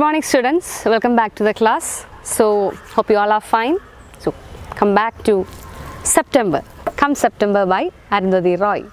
morning students, welcome back to the class. So hope you all are fine. So come back to September. Come September by Arundathi Roy.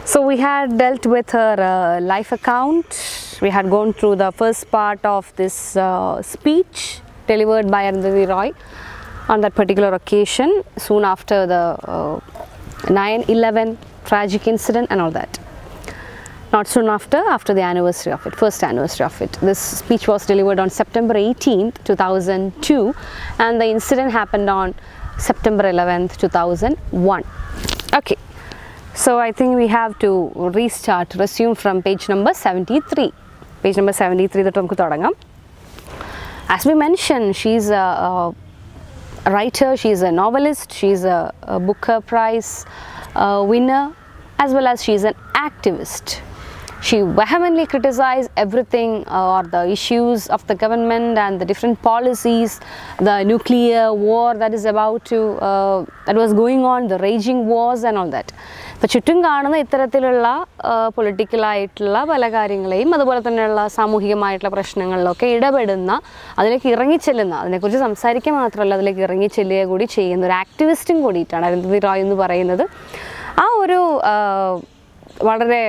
So we had dealt with her life account. We had gone through the first part of this speech delivered by Arundathi Roy on that particular occasion, soon after the 9/11 tragic incident and all that. Not soon after the anniversary of it, first anniversary of it. This speech was delivered on September 18th, 2002, and the incident happened on September 11th, 2001. Okay. So I think we have to resume from page number 73. Page number 73 that we As we mentioned, she's writer, she is a novelist, she is a Booker Prize winner, as well as she is an activist. She vehemently criticized everything or the issues of the government and the different policies, the nuclear war that is about to, that was going on, the raging wars and all that. അപ്പോൾ ചുറ്റും കാണുന്ന ഇത്തരത്തിലുള്ള പൊളിറ്റിക്കലായിട്ടുള്ള പല കാര്യങ്ങളെയും അതുപോലെ തന്നെയുള്ള സാമൂഹികമായിട്ടുള്ള പ്രശ്നങ്ങളിലൊക്കെ ഇടപെടുന്ന, അതിലേക്ക് ഇറങ്ങിച്ചെല്ലുന്ന, അതിനെക്കുറിച്ച് സംസാരിക്കുക മാത്രമല്ല അതിലേക്ക് ഇറങ്ങിച്ചെല്ലുക കൂടി ചെയ്യുന്ന ഒരു ആക്ടിവിസ്റ്റും കൂടിയിട്ടാണ് അരുന്ധതി റോയ് എന്ന് പറയുന്നത്. ആ ഒരു വളരെ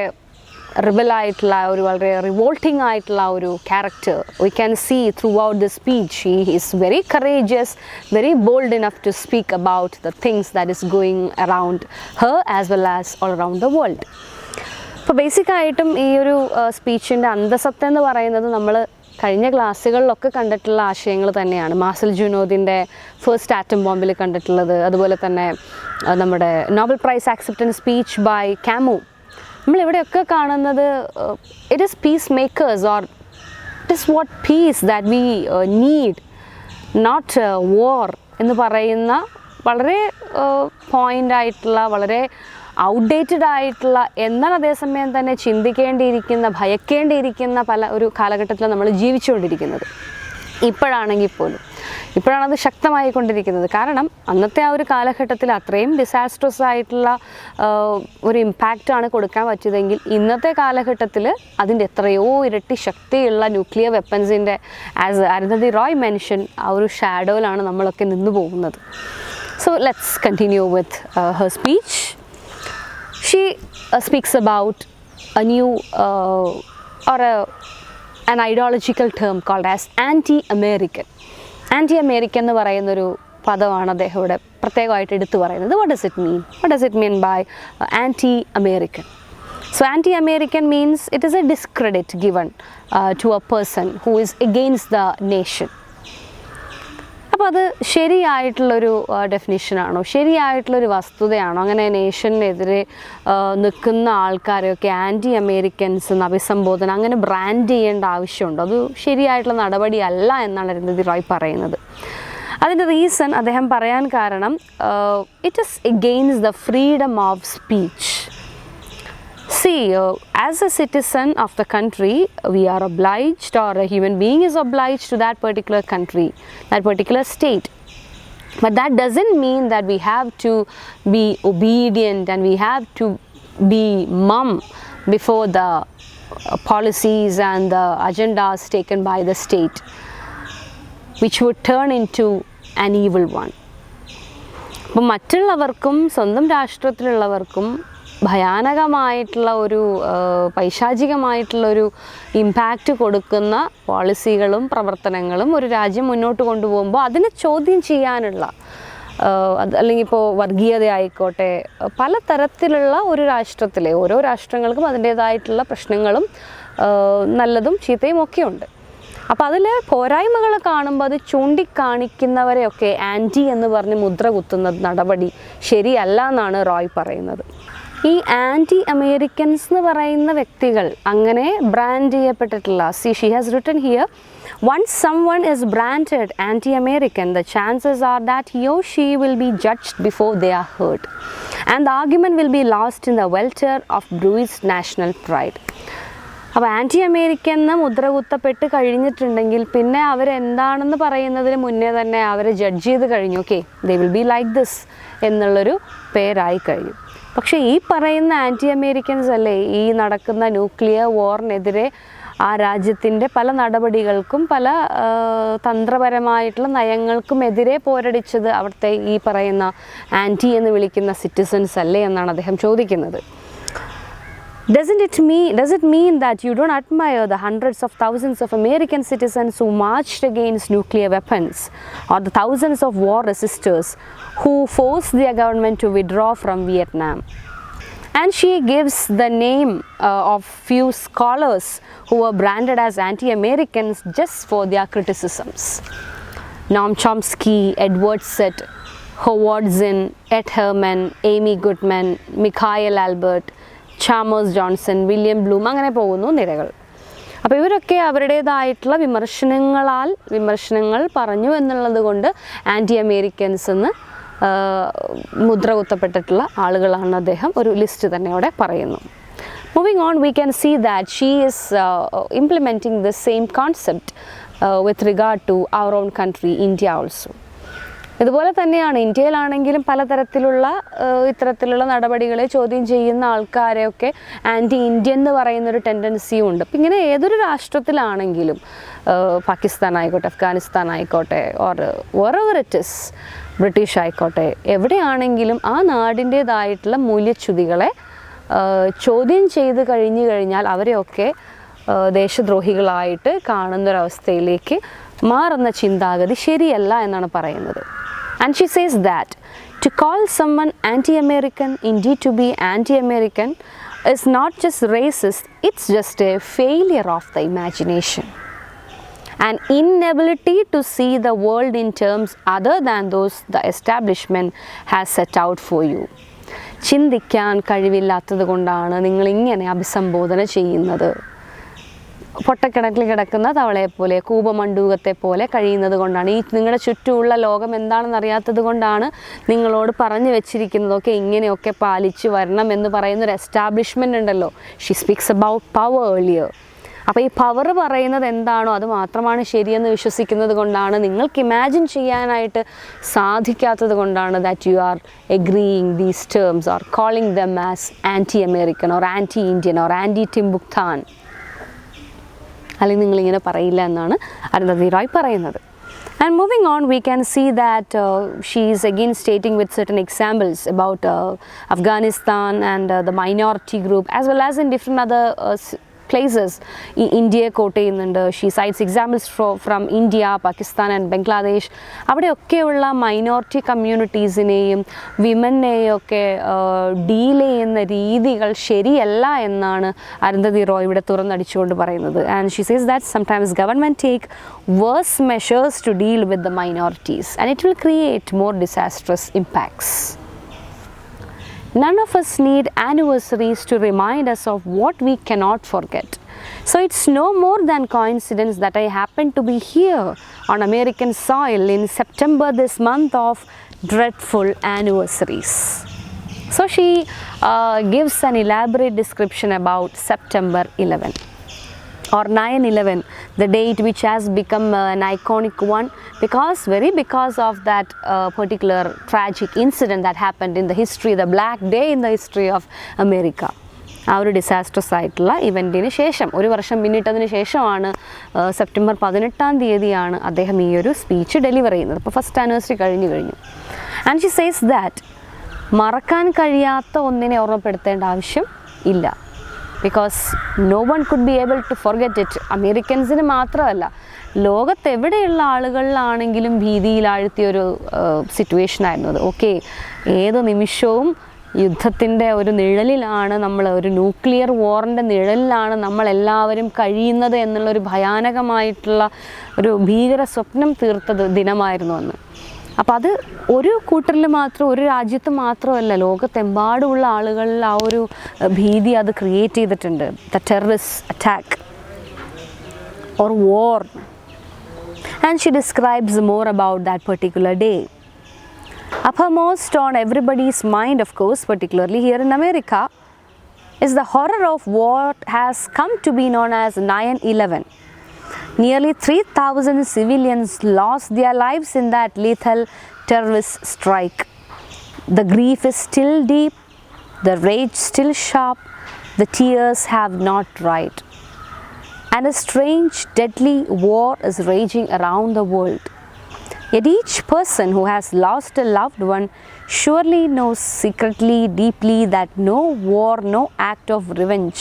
റിബലായിട്ടുള്ള ഒരു വളരെ റിവോൾട്ടിംഗ് ആയിട്ടുള്ള ഒരു character we can see throughout the speech. He is very courageous, very bold enough to speak about the things that is going around her as well as all around the world. അപ്പോൾ ബേസിക്കായിട്ടും ഈ ഒരു സ്പീച്ചിൻ്റെ അന്തസത്ത എന്ന് പറയുന്നത് നമ്മൾ കഴിഞ്ഞ ക്ലാസ്സുകളിലൊക്കെ കണ്ടിട്ടുള്ള ആശയങ്ങൾ തന്നെയാണ്. മാർസൽ ജുനോദിൻ്റെ ഫസ്റ്റ് ആറ്റം ബോംബിൽ കണ്ടിട്ടുള്ളത്, അതുപോലെ തന്നെ നമ്മുടെ Nobel prize acceptance speech by Camus. നമ്മളിവിടെയൊക്കെ കാണുന്നത് it is peacemakers or it is what peace that we need, not war എന്ന് പറയുന്ന വളരെ പോയിൻ്റായിട്ടുള്ള, വളരെ ഔട്ട്ഡേറ്റഡ് ആയിട്ടുള്ള, എന്നാൽ അതേസമയം തന്നെ ചിന്തിക്കേണ്ടിയിരിക്കുന്ന, ഭയക്കേണ്ടിയിരിക്കുന്ന പല ഒരു കാലഘട്ടത്തിൽ നമ്മൾ ജീവിച്ചുകൊണ്ടിരിക്കുന്നത്. ഇപ്പോഴാണെങ്കിൽ പോലും ഇപ്പോഴാണത് ശക്തമായിക്കൊണ്ടിരിക്കുന്നത്. കാരണം അന്നത്തെ ആ ഒരു കാലഘട്ടത്തിൽ അത്രയും ഡിസാസ്ട്രസ് ആയിട്ടുള്ള ഒരു ഇമ്പാക്റ്റാണ് കൊടുക്കാൻ പറ്റിയതെങ്കിൽ ഇന്നത്തെ കാലഘട്ടത്തിൽ അതിൻ്റെ എത്രയോ ഇരട്ടി ശക്തിയുള്ള ന്യൂക്ലിയർ വെപ്പൺസിൻ്റെ, ആസ് അരുന്ധതി റോയ് മെൻഷൻ, ആ ഒരു ഷാഡോയിലാണ് നമ്മളൊക്കെ നിന്ന് പോകുന്നത്. So let's continue with her speech. She speaks about a new or an ideological term called as anti-American. Anti-American എന്ന് പറയുന്നൊരു പദമാണ് അദ്ദേഹം ഇവിടെ പ്രത്യേകമായിട്ട് എടുത്തു പറയുന്നത്. What does it mean? What does it mean by anti-American? So anti-American means it is a discredit given to a person who is against the nation. അപ്പോൾ അത് ശരിയായിട്ടുള്ളൊരു ഡെഫിനിഷനാണോ, ശരിയായിട്ടുള്ളൊരു വസ്തുതയാണോ? അങ്ങനെ നേഷനെതിരെ നിൽക്കുന്ന ആൾക്കാരെയൊക്കെ ആൻറ്റി അമേരിക്കൻസ് എന്ന് അഭിസംബോധന അങ്ങനെ ബ്രാൻഡ് ചെയ്യേണ്ട ആവശ്യമുണ്ടോ? അത് ശരിയായിട്ടുള്ള നടപടിയല്ല എന്നാണ് അരുന്ധതി റോയ് പറയുന്നത്. അതിൻ്റെ റീസൺ അദ്ദേഹം പറയാൻ കാരണം it is against the freedom of speech. See, as a citizen of the country, we are obliged, or a human being is obliged to that particular country, that particular state. But that doesn't mean that we have to be obedient and we have to be mum before the policies and the agendas taken by the state, which would turn into an evil one. അപ്പോൾ മറ്റുള്ളവർക്കും സ്വന്തം രാഷ്ട്രത്തിലുള്ളവർക്കും ഭയാനകമായിട്ടുള്ള ഒരു പൈശാചികമായിട്ടുള്ളൊരു impact കൊടുക്കുന്ന പോളിസികളും പ്രവർത്തനങ്ങളും ഒരു രാജ്യം മുന്നോട്ട് കൊണ്ടുപോകുമ്പോൾ അതിനെ ചോദ്യം ചെയ്യാനുള്ള, അല്ലെങ്കിൽ ഇപ്പോൾ വർഗീയത ആയിക്കോട്ടെ, പലതരത്തിലുള്ള ഒരു രാഷ്ട്രത്തിലെ ഓരോ രാഷ്ട്രങ്ങൾക്കും അതിൻ്റേതായിട്ടുള്ള പ്രശ്നങ്ങളും നല്ലതും ചീത്തയും ഒക്കെ ഉണ്ട്. അപ്പോൾ അതിൽ പോരായ്മകൾ കാണുമ്പോൾ അത് ചൂണ്ടിക്കാണിക്കുന്നവരെയൊക്കെ ആൻറ്റി എന്ന് പറഞ്ഞ് മുദ്ര കുത്തുന്ന നടപടി ശരിയല്ല എന്നാണ് റോയ് പറയുന്നത്. ഈ ആൻറ്റി അമേരിക്കൻസ് എന്ന് പറയുന്ന വ്യക്തികൾ അങ്ങനെ ബ്രാൻഡ് ചെയ്യപ്പെട്ടിട്ടുള്ള, she has written here, once someone is branded anti-American, the chances are that he or she will be judged before they are heard, and the argument will be lost in the welter of bruised national pride. അപ്പോൾ anti American എന്ന് മുദ്ര കുത്തപ്പെട്ട് കഴിഞ്ഞിട്ടുണ്ടെങ്കിൽ പിന്നെ അവരെന്താണെന്ന് പറയുന്നതിന് മുന്നേ തന്നെ അവരെ judge ചെയ്ത് കഴിഞ്ഞു. Okay, they will be like this എന്നുള്ളൊരു പേരായി കഴിഞ്ഞു. പക്ഷേ ഈ പറയുന്ന ആൻറ്റി അമേരിക്കൻസ് അല്ലേ ഈ നടക്കുന്ന ന്യൂക്ലിയർ വാറിനെതിരെ ആ രാജ്യത്തിൻ്റെ പല നടപടികൾക്കും പല തന്ത്രപരമായിട്ടുള്ള നയങ്ങൾക്കും എതിരെ പോരടിച്ചത് അവിടുത്തെ ഈ പറയുന്ന ആൻറ്റി എന്ന് വിളിക്കുന്ന സിറ്റിസൺസ് അല്ലേ എന്നാണ് അദ്ദേഹം ചോദിക്കുന്നത്. Does it mean that you don't admire the hundreds of thousands of American citizens who marched against nuclear weapons, or the thousands of war resistors who forced their government to withdraw from Vietnam? And she gives the name of few scholars who were branded as anti-Americans just for their criticisms. Noam Chomsky, Edward Said, Howard Zinn, Ed Herman, Amy Goodman, Mikhail Albert, Chalmers Johnson, William Bloom, അങ്ങനെ പോകുന്നു നിരകൾ. അപ്പോൾ ഇവരൊക്കെ അവരുടേതായിട്ടുള്ള വിമർശനങ്ങൾ പറഞ്ഞു എന്നുള്ളത് കൊണ്ട് ആൻറ്റി അമേരിക്കൻസ് എന്ന് മുദ്ര കുത്തപ്പെട്ടിട്ടുള്ള ആളുകളാണ് അദ്ദേഹം ഒരു ലിസ്റ്റ് തന്നെ അവിടെ പറയുന്നു. Moving on, we can see that she is implementing the same concept with regard to our own country, India also. ഇതുപോലെ തന്നെയാണ് ഇന്ത്യയിലാണെങ്കിലും പലതരത്തിലുള്ള ഇത്തരത്തിലുള്ള നടപടികളെ ചോദ്യം ചെയ്യുന്ന ആൾക്കാരെയൊക്കെ ആൻറ്റി ഇന്ത്യൻ എന്ന് പറയുന്നൊരു ടെൻഡൻസിയും ഉണ്ട്. അപ്പം ഇങ്ങനെ ഏതൊരു രാഷ്ട്രത്തിലാണെങ്കിലും പാകിസ്ഥാൻ ആയിക്കോട്ടെ, അഫ്ഗാനിസ്ഥാൻ ആയിക്കോട്ടെ, or wherever it is, British ആയിക്കോട്ടെ, എവിടെയാണെങ്കിലും ആ നാടിൻ്റേതായിട്ടുള്ള മൂല്യച്യുതികളെ ചോദ്യം ചെയ്ത് കഴിഞ്ഞാൽ അവരെയൊക്കെ ദേശദ്രോഹികളായിട്ട് കാണുന്നൊരവസ്ഥയിലേക്ക് മാറുന്ന ചിന്താഗതി ശരിയല്ല എന്നാണ് പറയുന്നത്. And she says that to call someone anti-American, indeed to be anti-American, is not just racist, it's just a failure of the imagination. An inability to see the world in terms other than those the establishment has set out for you. ചിന്തിക്കാൻ കഴിവില്ലാത്തത് കൊണ്ടാണ് നിങ്ങളിങ്ങനെ അഭിസംബോധന ചെയ്യുന്നത്. പൊട്ടക്കിണറ്റിൽ കിടക്കുന്ന തവളയെപ്പോലെ, കൂപമണ്ഡൂകത്തെ പോലെ കഴിയുന്നത് കൊണ്ടാണ്, ഈ നിങ്ങളുടെ ചുറ്റുമുള്ള ലോകം എന്താണെന്ന് അറിയാത്തത് കൊണ്ടാണ് നിങ്ങളോട് പറഞ്ഞു വെച്ചിരിക്കുന്നതൊക്കെ ഇങ്ങനെയൊക്കെ പാലിച്ച് വരണം എന്ന് പറയുന്നൊരു എസ്റ്റാബ്ലിഷ്മെൻ്റ് ഉണ്ടല്ലോ. She speaks about power earlier. അപ്പോൾ ഈ പവർ പറയുന്നത് എന്താണോ അത് മാത്രമാണ് ശരിയെന്ന് വിശ്വസിക്കുന്നത് കൊണ്ടാണ്, നിങ്ങൾക്ക് ഇമാജിൻ ചെയ്യാനായിട്ട് സാധിക്കാത്തത് കൊണ്ടാണ് that you are agreeing these terms or calling them as anti American or anti Indian or anti Timbuktuan. അല്ലെങ്കിൽ നിങ്ങളിങ്ങനെ പറയില്ല എന്നാണ് അരുന്ധതി റോയ് പറയുന്നത്. And moving on, we can see that she is again stating with certain examples about Afghanistan and the minority group, as well as in different other places. India quote ചെയ്യുന്നുണ്ട്. She cites examples from India, Pakistan and Bangladesh. അവിടെയൊക്കെയുള്ള minority കമ്മ്യൂണിറ്റീസിനെയും വിമനെയും ഒക്കെ deal ചെയ്യുന്ന രീതികൾ ശരിയല്ല എന്നാണ് അരുന്ധതി റോയ് ഇവിടെ തുറന്നടിച്ചുകൊണ്ട് പറയുന്നത്. And she says that sometimes government take worse measures to deal with the minorities and it will create more disastrous impacts. None of us need anniversaries to remind us of what we cannot forget. So it's no more than coincidence that I happen to be here on American soil in September, this month of dreadful anniversaries. So she gives an elaborate description about September 11 or 9/11, the date which has become an iconic one because of that particular tragic incident that happened in the history, the black day in the history of America. ആ ഒരു disastrous ആയിട്ടുള്ള ഇവൻറ്റിന് ശേഷം, ഒരു വർഷം പിന്നിട്ടതിന് ശേഷമാണ് September 18 അദ്ദേഹം ഈ ഒരു സ്പീച്ച് ഡെലിവർ ചെയ്യുന്നത്. അപ്പോൾ ഫസ്റ്റ് ആനിവേഴ്സറി കഴിഞ്ഞു. ആൻഡ് ഷി സേസ് ദാറ്റ് മറക്കാൻ കഴിയാത്ത ഒന്നിനെ ഓർമ്മപ്പെടുത്തേണ്ട ആവശ്യം ഇല്ല. Because no one could be able to forget it. അമേരിക്കൻസിന് മാത്രമല്ല, ലോകത്തെവിടെയുള്ള ആളുകളിലാണെങ്കിലും ഭീതിയിലാഴ്ത്തിയൊരു സിറ്റുവേഷനായിരുന്നു അത്. ഓക്കെ, ഏത് നിമിഷവും യുദ്ധത്തിൻ്റെ ഒരു നിഴലിലാണ് നമ്മൾ, ഒരു ന്യൂക്ലിയർ വാറിൻ്റെ നിഴലിലാണ് നമ്മളെല്ലാവരും കഴിയുന്നത് എന്നുള്ളൊരു ഭയാനകമായിട്ടുള്ള ഒരു ഭീകര സ്വപ്നം തീർത്ത ദിനമായിരുന്നു അന്ന്. അപ്പോൾ അത് ഒരു കൂട്ടറിൽ മാത്രം, ഒരു രാജ്യത്ത് മാത്രമല്ല, ലോകത്തെമ്പാടുമുള്ള ആളുകളിൽ ആ ഒരു ഭീതി അത് ക്രിയേറ്റ് ചെയ്തിട്ടുണ്ട്. The terrorist attack or war. And she describes more about that particular day. Uppermost on everybody's mind, of course, particularly here in America, is the horror of what has come to be known as 9/11. Nearly 3,000 civilians lost their lives in that lethal terrorist strike. The grief is still deep, the rage still sharp, the tears have not dried. And a strange, deadly war is raging around the world. Yet each person who has lost a loved one surely knows secretly, deeply that no war, no act of revenge,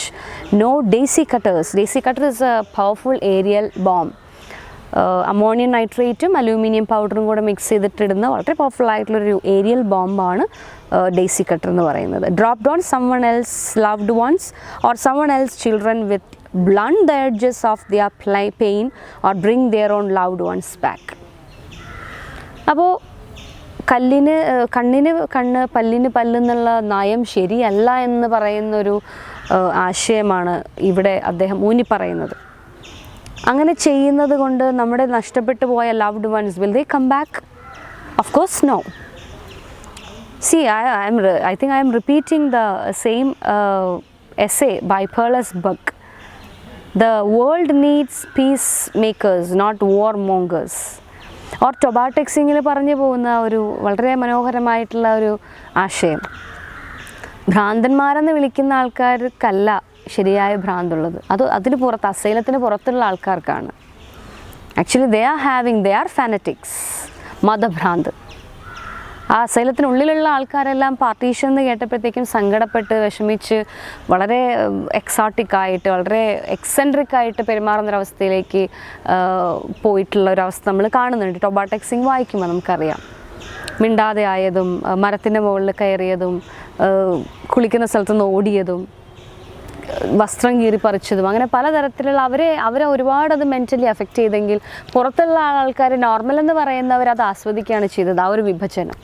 no daisy cutters. Daisy cutter is a powerful aerial bomb. Ammonium നൈട്രേറ്റും aluminium പൗഡറും കൂടെ mix ചെയ്തിട്ടിടുന്ന വളരെ powerful ആയിട്ടുള്ളൊരു aerial ബോംബാണ് daisy cutter എന്ന് പറയുന്നത്. Dropped on someone else loved ones or someone else children with blunt the edges of their pain or bring their own loved ones back. അപ്പോൾ കണ്ണിന് കണ്ണ്, പല്ലിന് പല്ലെന്നുള്ള നയം ശരിയല്ല എന്ന് പറയുന്നൊരു ആശയമാണ് ഇവിടെ അദ്ദേഹം ഊന്നി പറയുന്നത്. അങ്ങനെ ചെയ്യുന്നത് കൊണ്ട് നമ്മുടെ നഷ്ടപ്പെട്ടു പോയ loved ones will they come back? Of course no. See, I think I am repeating the same essay by Perles book. The world needs peacemakers, not warmongers. Or ടൊബാടെക്സിങ്ങിൽ പറഞ്ഞു പോകുന്ന ഒരു വളരെ മനോഹരമായിട്ടുള്ള ഒരു ആശയം, ഭ്രാന്തന്മാരെന്ന് വിളിക്കുന്ന ആൾക്കാർക്കല്ല ശരിയായ ഭ്രാന്തുള്ളത്, അതിന് പുറത്ത്, അസൈലത്തിന് പുറത്തുള്ള ആൾക്കാർക്കാണ്. Actually they are ഫാനറ്റിക്സ്, മതഭ്രാന്ത്. ആ അസൈലത്തിനുള്ളിലുള്ള ആൾക്കാരെല്ലാം പാർട്ടീഷൻ എന്ന് കേട്ടപ്പോഴത്തേക്കും സങ്കടപ്പെട്ട് വിഷമിച്ച് വളരെ എക്സോട്ടിക്കായിട്ട് വളരെ എക്സെൻട്രിക്കായിട്ട് പെരുമാറുന്നൊരവസ്ഥയിലേക്ക് പോയിട്ടുള്ള ഒരവസ്ഥ നമ്മൾ കാണുന്നുണ്ട്. ടൊബാടെക്സിങ് വായിക്കുമ്പോൾ നമുക്കറിയാം. മിണ്ടാതെ ആയതും, മരത്തിൻ്റെ മുകളിൽ കയറിയതും, കുളിക്കുന്ന സ്ഥലത്തുനിന്ന് ഓടിയതും, വസ്ത്രം കീറി പറിച്ചതും, അങ്ങനെ പലതരത്തിലുള്ള അവരെ ഒരുപാട് അത് മെൻ്റലി അഫക്റ്റ് ചെയ്തെങ്കിൽ പുറത്തുള്ള ആൾക്കാർ നോർമൽ എന്ന് പറയുന്നവർ അത് ആസ്വദിക്കുകയാണ് ചെയ്തത്, ആ ഒരു വിഭജനം.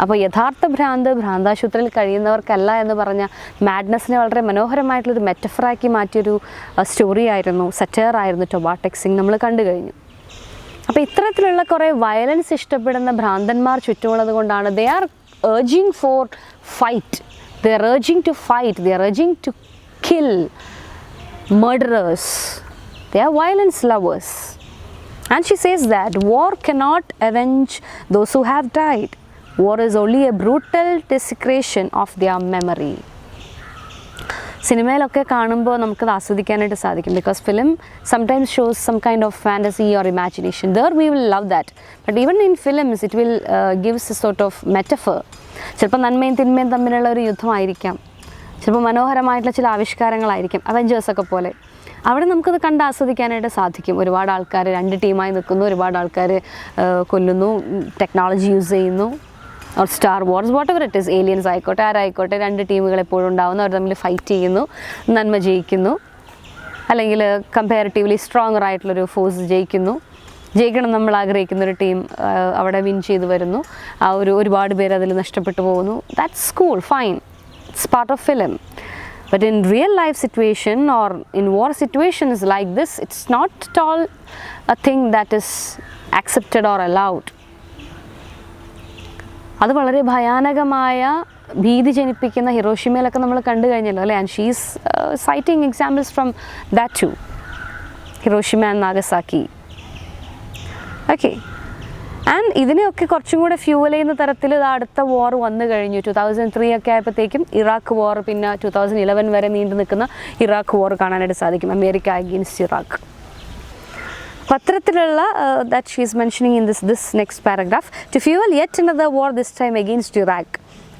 അപ്പോൾ യഥാർത്ഥ ഭ്രാന്താശുപത്രിയിൽ കഴിയുന്നവർക്കല്ല എന്ന് പറഞ്ഞ മാഡ്നസ്സിനെ വളരെ മനോഹരമായിട്ടുള്ളൊരു മെറ്റഫറാക്കി മാറ്റിയൊരു സ്റ്റോറി ആയിരുന്നു, സറ്റയർ ആയിരുന്നു ടൊബാടെക്സിങ്, നമ്മൾ കണ്ടു കഴിഞ്ഞു. അപ്പോൾ ഇത്തരത്തിലുള്ള കുറേ വയലൻസ് ഇഷ്ടപ്പെടുന്ന ഭ്രാന്തന്മാർ ചുറ്റുമുള്ളത് കൊണ്ടാണ് they are urging for fight, they are urging to fight, they are urging to kill, murderers. They are violence lovers. And she says that war cannot avenge those who have died. War is only a brutal desecration of their memory. സിനിമയിലൊക്കെ കാണുമ്പോൾ നമുക്കത് ആസ്വദിക്കാനായിട്ട് സാധിക്കും. Because film sometimes shows some kind of fantasy or imagination. There we will love that. But even in films it will gives a sort of metaphor. ചിലപ്പോൾ നന്മയും തിന്മയും തമ്മിലുള്ള ഒരു യുദ്ധമായിരിക്കാം, ചിലപ്പോൾ മനോഹരമായിട്ടുള്ള ചില ആവിഷ്കാരങ്ങളായിരിക്കും, അവെഞ്ചേഴ്സൊക്കെ പോലെ. അവിടെ നമുക്കത് കണ്ട് ആസ്വദിക്കാനായിട്ട് സാധിക്കും. ഒരുപാട് ആൾക്കാർ രണ്ട് ടീമായി നിൽക്കുന്നു, ഒരുപാട് ആൾക്കാർ കൊല്ലുന്നു, ടെക്നോളജി യൂസ് ചെയ്യുന്നു, or star wars, what ever it is, aliens ആയിക്കോട്ടെ ആരായിക്കോട്ടെ, രണ്ട് ടീമുകൾ എപ്പോഴും ഉണ്ടാവുന്നു, അവർ തമ്മിൽ ഫൈറ്റ് ചെയ്യുന്നു, നന്മ ജയിക്കുന്നു, അല്ലെങ്കിൽ കമ്പാരിറ്റീവ്ലി സ്ട്രോങ്ങർ ആയിട്ടുള്ളൊരു ഫോഴ്സ് ജയിക്കണം നമ്മൾ ആഗ്രഹിക്കുന്നൊരു ടീം അവിടെ വിൻ ചെയ്ത് വരുന്നു, ഒരുപാട് പേര് അതിൽ നഷ്ടപ്പെട്ടു പോകുന്നു. That's cool, fine, it's part of film. But in real life situation or in war situations like this, it's not at all a thing that is accepted or allowed. അത് വളരെ ഭയാനകമായ ഭീതി ജനിപ്പിക്കുന്ന ഹിരോഷിമയിലൊക്കെ നമ്മൾ കണ്ടു കഴിഞ്ഞല്ലോ അല്ലേ. And she is citing examples from that two, Hiroshima and Nagasaki. Okay. And ഇതിനെയൊക്കെ കുറച്ചും കൂടെ ഫ്യൂവൽ ചെയ്യുന്ന തരത്തിൽ അടുത്ത വാർ വന്നു കഴിഞ്ഞു. 2003 ഒക്കെ ആയപ്പോഴത്തേക്കും ഇറാഖ് വാർ, പിന്നെ 2011 വരെ നീണ്ടു നിൽക്കുന്ന ഇറാഖ് വാർ കാണാനായിട്ട് സാധിക്കും, അമേരിക്ക അഗെയിൻസ്റ്റ് ഇറാഖ്. പത്രത്തിലുള്ള that she is mentioning in this next paragraph, to fuel yet another war, this time against Iraq,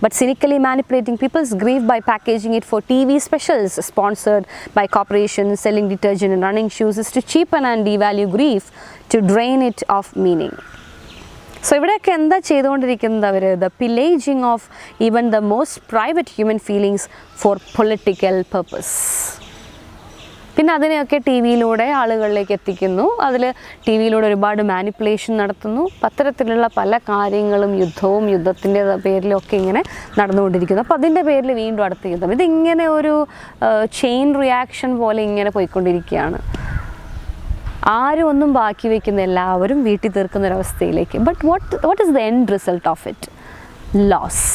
but cynically manipulating people's grief by packaging it for TV specials sponsored by corporations selling detergent and running shoes is to cheapen and devalue grief, to drain it of meaning. So ഇവിടെയൊക്കെ എന്താ ചെയ്തുകൊണ്ടിരിക്കുന്നത് അവർ? The pillaging of even the most private human feelings for political purpose. പിന്നെ അതിനെയൊക്കെ T വിയിലൂടെ ആളുകളിലേക്ക് എത്തിക്കുന്നു, അതിൽ T വിയിലൂടെ ഒരുപാട് മാനിപ്പുലേഷൻ നടത്തുന്നു. പത്തരത്തിലുള്ള പല കാര്യങ്ങളും യുദ്ധത്തിൻ്റെ പേരിലൊക്കെ ഇങ്ങനെ നടന്നുകൊണ്ടിരിക്കുന്നു. അപ്പോൾ അതിൻ്റെ പേരിൽ വീണ്ടും അടുത്ത യുദ്ധം, ഇതിങ്ങനെ ഒരു ചെയിൻ റിയാക്ഷൻ പോലെ ഇങ്ങനെ പോയിക്കൊണ്ടിരിക്കുകയാണ്. ആരും ഒന്നും ബാക്കി വയ്ക്കുന്ന എല്ലാവരും വീട്ടിൽ തീർക്കുന്നൊരവസ്ഥയിലേക്ക്. But what is the end result of it? Loss.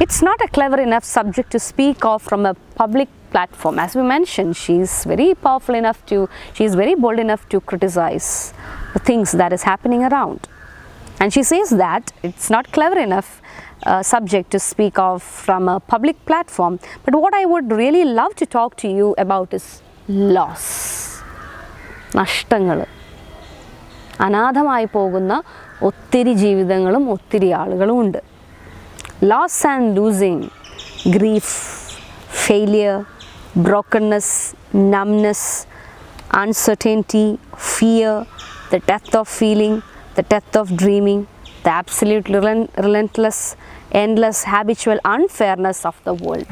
It's not a clever enough subject to speak of from a public platform. As we mentioned, she is very bold enough to criticize the things that is happening around. And she says that it's not clever enough subject to speak of from a public platform. But what I would really love to talk to you about is loss. നഷ്ടങ്ങൾ, അനാഥമായി പോകുന്ന ഒത്തിരി ജീവിതങ്ങളും ഒത്തിരി ആളുകളും ഉണ്ട്. Loss and losing, grief, failure, brokenness, numbness, uncertainty, fear, the death of feeling, the death of dreaming, the absolute relentless, endless, habitual unfairness of the world.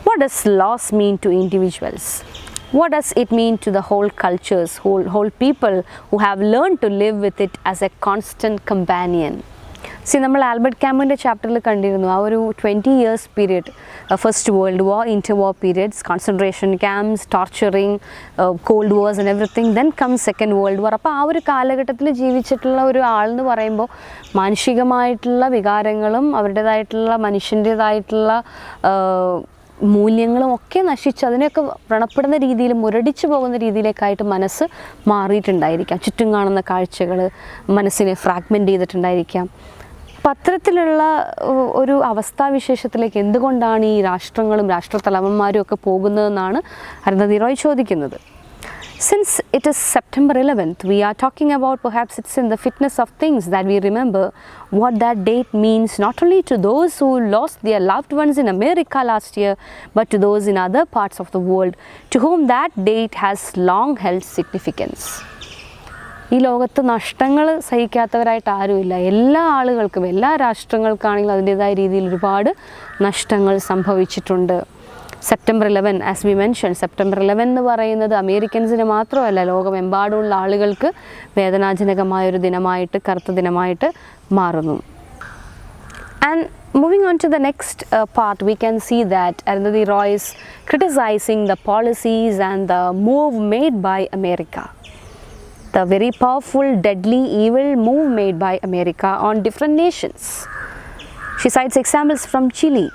What does loss mean to individuals? What does it mean to the whole cultures, whole people who have learned to live with it as a constant companion? നമ്മൾ Albert ക്യാമുവിൻ്റെ ചാപ്റ്ററിൽ കണ്ടിരുന്നു ആ ഒരു 20 years period, first world war, inter war periods, concentration camps, torturing, cold wars and everything, then come second world war. അപ്പോൾ ആ ഒരു കാലഘട്ടത്തിൽ ജീവിച്ചിട്ടുള്ള ഒരു ആളെന്ന് പറയുമ്പോൾ മാനുഷികമായിട്ടുള്ള വികാരങ്ങളും അവരുടേതായിട്ടുള്ള മനുഷ്യൻ്റേതായിട്ടുള്ള മൂല്യങ്ങളും ഒക്കെ നശിച്ച് അതിനെയൊക്കെ വ്രണപ്പെടുന്ന രീതിയിൽ, മുരടിച്ചു പോകുന്ന രീതിയിലേക്കായിട്ട് മനസ്സ് മാറിയിട്ടുണ്ടായിരിക്കാം. ചുറ്റും കാണുന്ന കാഴ്ചകൾ മനസ്സിനെ ഫ്രാഗ്മെൻ്റ് ചെയ്തിട്ടുണ്ടായിരിക്കാം. അപ്പം അത്തരത്തിലുള്ള ഒരു അവസ്ഥാവിശേഷത്തിലേക്ക് എന്തുകൊണ്ടാണ് ഈ രാഷ്ട്രങ്ങളും രാഷ്ട്രത്തലവന്മാരും ഒക്കെ പോകുന്നതെന്നാണ് അരുന്ധതി റോയ് ചോദിക്കുന്നത്. Since it is September 11th, we are talking about perhaps it's in the fitness of things that we remember what that date means not only to those who lost their loved ones in America last year, but to those in other parts of the world to whom that date has long held significance. ഈ ലോകത്ത് നഷ്ടങ്ങൾ സഹിക്കാത്തവരായിട്ട് ആരുമില്ല. എല്ലാ ആളുകൾക്കും, എല്ലാ രാഷ്ട്രങ്ങൾക്കാണെങ്കിലും അതിൻ്റേതായ രീതിയിൽ ഒരുപാട് നഷ്ടങ്ങൾ സംഭവിച്ചിട്ടുണ്ട്. September 11, as we mention, September 11 എന്ന് പറയുന്നത് അമേരിക്കൻസിന് മാത്രമല്ല, ലോകമെമ്പാടുമുള്ള ആളുകൾക്ക് വേദനാജനകമായൊരു ദിനമായിട്ട്, കറുത്ത ദിനമായിട്ട് മാറുന്നു. And moving on to the next part, we can see that Arundathi Roy is criticizing the policies and the move made by America. The very powerful, deadly, evil move made by America on different nations. She cites examples from Chile.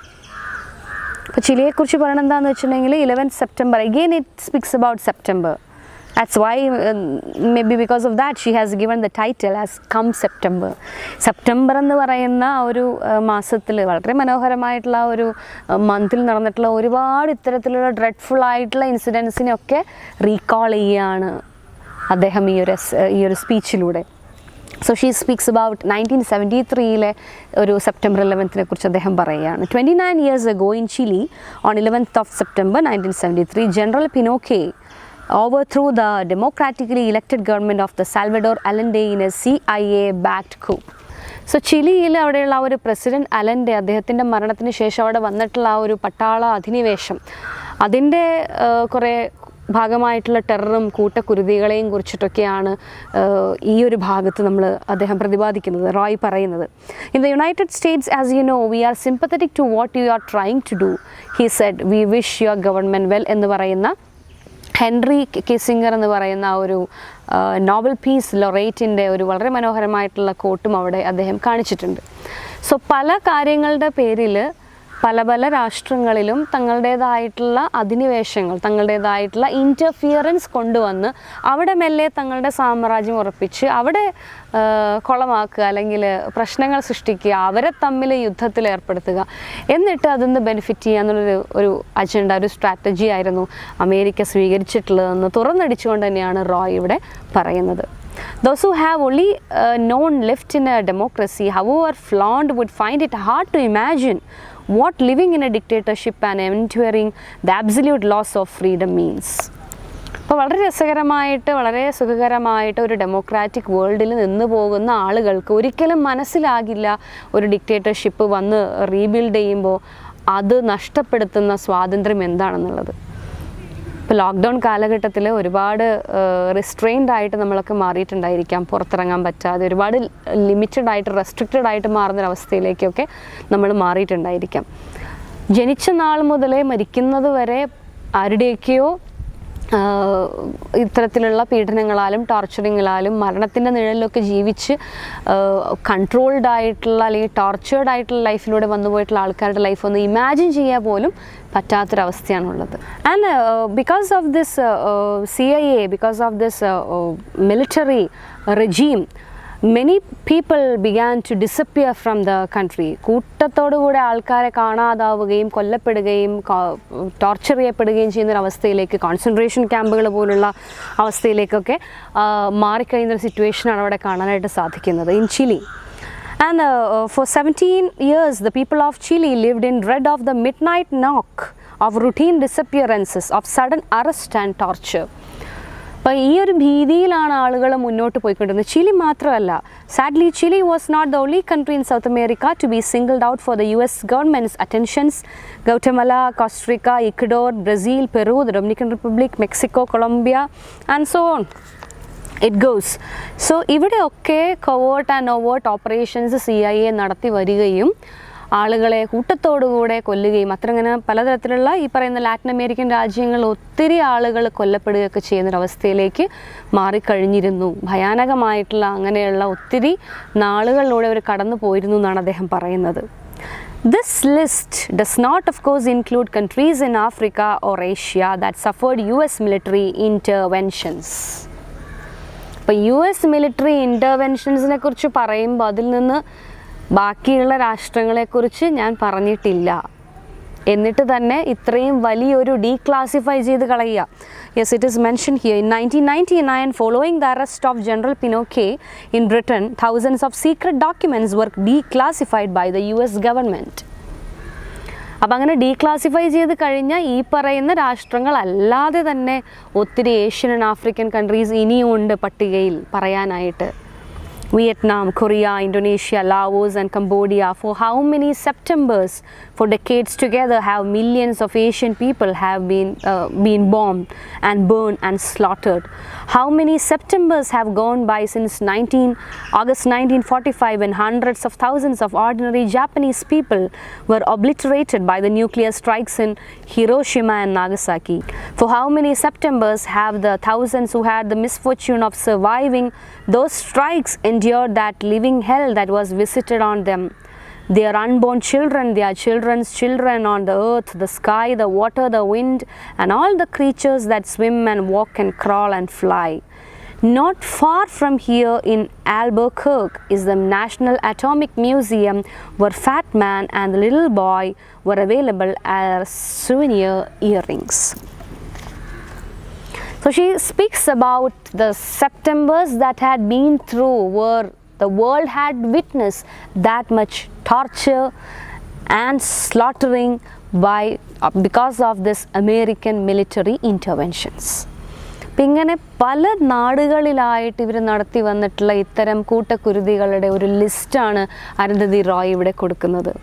ഇപ്പോൾ ചിലിയെക്കുറിച്ച് പറയണത് എന്താണെന്ന് വെച്ചിട്ടുണ്ടെങ്കിൽ 11th September, again it speaks about September. That's why maybe because of that she has given the title as Come September. September എന്ന് പറയുന്ന ഒരു മാസത്തിൽ, വളരെ മനോഹരമായിട്ടുള്ള ഒരു മന്തിൽ നടന്നിട്ടുള്ള ഒരുപാട് ഇത്തരത്തിലുള്ള ഡ്രെഡ്ഫുൾ ആയിട്ടുള്ള ഇൻസിഡൻസിനെയൊക്കെ റീകോൾ ചെയ്യുകയാണ് അദ്ദേഹം ഈ ഒരു സ്പീച്ചിലൂടെ. So she speaks about 1973 ഒരു സെപ്റ്റംബർ 11th കുറിച്ച് അദ്ദേഹം പറയുകയാണ്. 29 years ago in Chile, on 11th of September 1973, General Pinochet overthrew the democratically elected government of the Salvador Allende in a CIA-backed coup. So ചിലിയിൽ അവിടെയുള്ള ആ ഒരു പ്രസിഡന്റ് അലൻ്റെ, അദ്ദേഹത്തിൻ്റെ മരണത്തിന് ശേഷം അവിടെ വന്നിട്ടുള്ള ആ ഒരു പട്ടാള അധിനിവേശം, അതിൻ്റെ കുറേ ഭാഗമായിട്ടുള്ള ടെററും കൂട്ടക്കുരുതികളെയും കുറിച്ചിട്ടൊക്കെയാണ് ഈ ഒരു ഭാഗത്ത് അദ്ദേഹം പ്രതിപാദിക്കുന്നത്, റോയ് പറയുന്നത്. In the United States, as you know, we are sympathetic to what you are trying to do. He said, we wish your government well എന്ന് പറയുന്ന ഹെൻറി കിസിംഗർ എന്ന് പറയുന്ന ആ ഒരു നോബൽ പീസ് ലൊറേറ്റിൻ്റെ ഒരു വളരെ മനോഹരമായിട്ടുള്ള കോട്ടും അവിടെ അദ്ദേഹം കാണിച്ചിട്ടുണ്ട്. സോ പല കാര്യങ്ങളുടെ പേരിൽ പല പല രാഷ്ട്രങ്ങളിലും തങ്ങളുടേതായിട്ടുള്ള അധിനിവേശങ്ങൾ, തങ്ങളുടേതായിട്ടുള്ള ഇൻ്റർഫിയറൻസ് കൊണ്ടുവന്ന് അവിടെ മെല്ലെ തങ്ങളുടെ സാമ്രാജ്യം ഉറപ്പിച്ച് അവിടെ കുളമാക്കുക, അല്ലെങ്കിൽ പ്രശ്നങ്ങൾ സൃഷ്ടിക്കുക, അവരെ തമ്മിൽ യുദ്ധത്തിൽ ഏർപ്പെടുത്തുക, എന്നിട്ട് അതിന്ന് ബെനിഫിറ്റ് ചെയ്യുക എന്നുള്ളൊരു അജണ്ട, ഒരു സ്ട്രാറ്റജി ആയിരുന്നു അമേരിക്ക സ്വീകരിച്ചിട്ടുള്ളതെന്ന് തുറന്നടിച്ചുകൊണ്ട് തന്നെയാണ് റോയ് ഇവിടെ പറയുന്നത്. Those who have only known lived in a democracy, however flawed, would find it hard to imagine what living in a dictatorship and enduring the absolute loss of freedom means. അപ്പോൾ വളരെ രസകരമായിട്ട്, വളരെ സുഖകരമായിട്ട് ഒരു democratic വേൾഡിൽ നിന്ന് പോകുന്ന ആളുകൾക്ക് ഒരിക്കലും മനസ്സിലാകില്ല ഒരു ഡിക്റ്റേറ്റർഷിപ്പ് വന്ന് റീബിൽഡ് ചെയ്യുമ്പോൾ അത് നഷ്ടപ്പെടുത്തുന്ന സ്വാതന്ത്ര്യം എന്താണെന്നുള്ളത്. ഇപ്പോൾ ലോക്ക്ഡൗൺ കാലഘട്ടത്തിൽ ഒരുപാട് റിസ്ട്രെയിൻഡ് ആയിട്ട് നമ്മളൊക്കെ മാറിയിട്ടുണ്ടായിരിക്കാം, പുറത്തിറങ്ങാൻ പറ്റാതെ ഒരുപാട് ലിമിറ്റഡ് ആയിട്ട്, റെസ്ട്രിക്റ്റഡ് ആയിട്ട് മാറുന്നൊരവസ്ഥയിലേക്കൊക്കെ നമ്മൾ മാറിയിട്ടുണ്ടായിരിക്കാം. ജനിച്ച നാൾ മുതലേ മരിക്കുന്നത് വരെ ആരുടെയൊക്കെയോ ഇത്തരത്തിലുള്ള പീഡനങ്ങളാലും ടോർച്ചറിങ്ങാലും മരണത്തിൻ്റെ നിഴലിലൊക്കെ ജീവിച്ച് കൺട്രോൾഡ് ആയിട്ടുള്ള അല്ലെങ്കിൽ ടോർച്ചേർഡ് ആയിട്ടുള്ള ലൈഫിലൂടെ വന്നുപോയിട്ടുള്ള ആൾക്കാരുടെ ലൈഫ് ഒന്ന് ഇമാജിൻ ചെയ്യാൻ പോലും പറ്റാത്തൊരവസ്ഥയാണുള്ളത്. And because of this CIA, because of this military regime, many people began to disappear from the country. കൂട്ടത്തോടുകൂടെ ആൾക്കാരെ കാണാതാവുകയും കൊല്ലപ്പെടുകയും ടോർച്ചർ ചെയ്യപ്പെടുകയും ചെയ്യുന്നൊരവസ്ഥയിലേക്ക്, കോൺസെൻട്രേഷൻ ക്യാമ്പുകൾ പോലുള്ള അവസ്ഥയിലേക്കൊക്കെ മാറിക്കഴിയുന്നൊരു സിറ്റുവേഷനാണ് അവിടെ കാണാനായിട്ട് സാധിക്കുന്നത് in Chile. And for 17 years, the people of Chile lived in dread of the midnight knock, of routine disappearances, of sudden arrest and torture. അപ്പോൾ ഈ ഒരു ഭീതിയിലാണ് ആളുകൾ മുന്നോട്ട് പോയിക്കൊണ്ടിരുന്നത്. ചിലി മാത്രമല്ല, sadly Chile was not the only country in South America to be singled out for the US governments attentions. Guatemala, Costa Rica, Ecuador, Brazil, Peru, the Dominican Republic, Mexico, Colombia and so on. it goes. So ഇവിടെയൊക്കെ covert and overt operations CIA നടത്തി വരികയും ആളുകളെ കൂട്ടത്തോടുകൂടെ കൊല്ലുകയും അത്രങ്ങനെ പലതരത്തിലുള്ള ഈ പറയുന്ന Latin American രാജ്യങ്ങളിൽ ഒത്തിരി ആളുകൾ കൊല്ലപ്പെടുകയൊക്കെ ചെയ്യുന്നൊരവസ്ഥയിലേക്ക് മാറിക്കഴിഞ്ഞിരുന്നു. ഭയാനകമായിട്ടുള്ള അങ്ങനെയുള്ള ഒത്തിരി നാളുകളിലൂടെ അവർ കടന്നു പോയിരുന്നു എന്നാണ് അദ്ദേഹം പറയുന്നത്. This list does not of course include countries in Africa or Asia that suffered US military interventions. അപ്പോൾ US military interventionsനെ കുറിച്ച് പറയുമ്പോൾ അതിൽ നിന്ന് ബാക്കിയുള്ള രാഷ്ട്രങ്ങളെക്കുറിച്ച് ഞാൻ പറഞ്ഞിട്ടില്ല. എന്നിട്ട് തന്നെ ഇത്രയും വലിയൊരു ഡീക്ലാസിഫൈ ചെയ്ത് കളയുക. Yes, it is mentioned here. In 1999, following the arrest of General Pinochet in Britain, thousands of secret documents were declassified by the US government. അപ്പം അങ്ങനെ ഡീക്ലാസിഫൈ ചെയ്ത് കഴിഞ്ഞാൽ ഈ പറയുന്ന രാഷ്ട്രങ്ങളല്ലാതെ തന്നെ ഒത്തിരി ഏഷ്യൻ ആൻഡ് ആഫ്രിക്കൻ കൺട്രീസ് ഇനിയും ഉണ്ട് പട്ടികയിൽ പറയാനായിട്ട്. Vietnam, Korea, Indonesia, Laos and Cambodia. For how many Septembers for decades together have millions of Asian people have been bombed and burned and slaughtered? How many Septembers have gone by since August 1945 when hundreds of thousands of ordinary Japanese people were obliterated by the nuclear strikes in Hiroshima and Nagasaki? For how many Septembers have the thousands who had the misfortune of surviving those strikes endured that living hell that was visited on them? Their unborn children, their children's children on the earth, the sky, the water, the wind, and all the creatures that swim and walk and crawl and fly. Not far from here in Albuquerque is the National Atomic Museum where Fat Man and the Little Boy were available as souvenir earrings. So she speaks about the Septembers that had been through where the world had witnessed that much torture and slaughtering because of this American military interventions. അപ്പം ഇങ്ങനെ പല നാടുകളിലായിട്ട് ഇവർ നടത്തി വന്നിട്ടുള്ള ഇത്തരം കൂട്ടക്കുരുതികളുടെ ഒരു ലിസ്റ്റാണ് അരുന്ധതി റോയ് ഇവിടെ കൊടുക്കുന്നത്.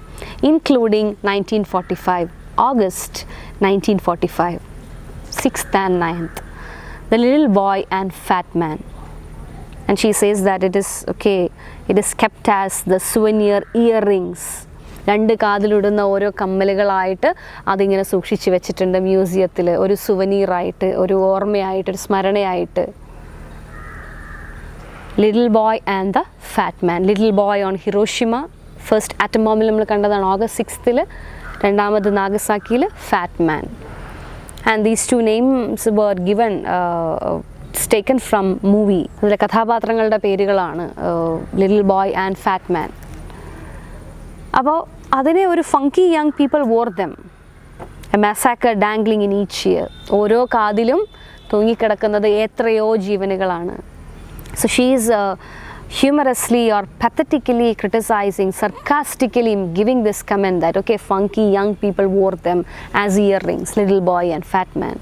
Including 1945, August 1945, 6th and 9th. The Little Boy and Fat Man. And she says that it is kept as the souvenir earrings. രണ്ട് കാതിലിടുന്ന ഓരോ കമ്മലുകളായിട്ട് അതിങ്ങനെ സൂക്ഷിച്ച് വെച്ചിട്ടുണ്ട് മ്യൂസിയത്തിൽ, ഒരു സുവനീറായിട്ട്, ഒരു ഓർമ്മയായിട്ട്, ഒരു സ്മരണയായിട്ട്. Little boy and the Fat Man. Little Boy on Hiroshima, first atom ബോംബിൽ നമ്മൾ കണ്ടതാണ് August 6th, രണ്ടാമത് നാഗസാക്കിയിൽ Fat Man. And these two names were given, it's taken from movie. അതിലെ കഥാപാത്രങ്ങളുടെ പേരുകളാണ് little boy and fat man. അപ്പോൾ അതിനെ ഒരു funky young people wore them, a massacre dangling in each ear. ഓരോ കാതിലും തൂങ്ങിക്കിടക്കുന്നത് എത്രയോ ജീവനുകളാണ്. So she is humorously or pathetically criticizing, sarcastically giving this comment that funky young people wore them as earrings, Little Boy and Fat Man.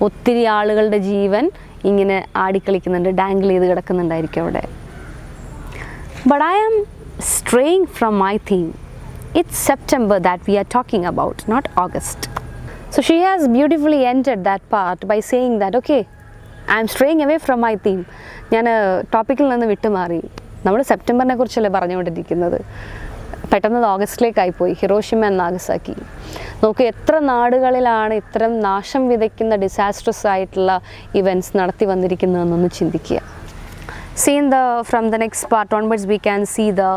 ഒത്തിരി ആളുകളുടെ ജീവൻ ഇങ്ങനെ ആടിക്കളിക്കുന്നുണ്ട്, ഡാങ്കിൾ ചെയ്ത് കിടക്കുന്നുണ്ടായിരിക്കും അവിടെ. But I am straying from my theme. It's September that we are talking about, not August. So she has beautifully ended that part by saying that I am straying away from my theme. ഞാൻ ടോപ്പിക്കിൽ നിന്ന് വിട്ടുമാറി. നമ്മൾ സെപ്റ്റംബറിനെ കുറിച്ചല്ലേ പറഞ്ഞുകൊണ്ടിരിക്കുന്നത്. പെട്ടെന്ന് ഓഗസ്റ്റിലേക്കായിപ്പോയി. Hiroshima and Nagasaki. നോക്ക് എത്ര നാടുകളിലാണ് ഇത്തരം നാശം വിതയ്ക്കുന്ന ഡിസാസ്ട്രസ് ആയിട്ടുള്ള ഇവൻറ്റ്സ് നടത്തി വന്നിരിക്കുന്നതെന്നൊന്ന് ചിന്തിക്കുക. From the next part onwards we can see the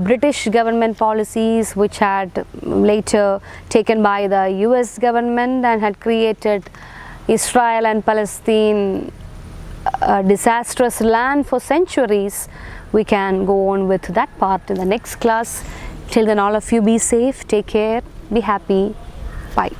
British government policies which had later taken by the US government and had created Israel and Palestine a disastrous land for centuries. We can go on with that part in the next class. Till then, all of you be safe, take care, be happy, bye.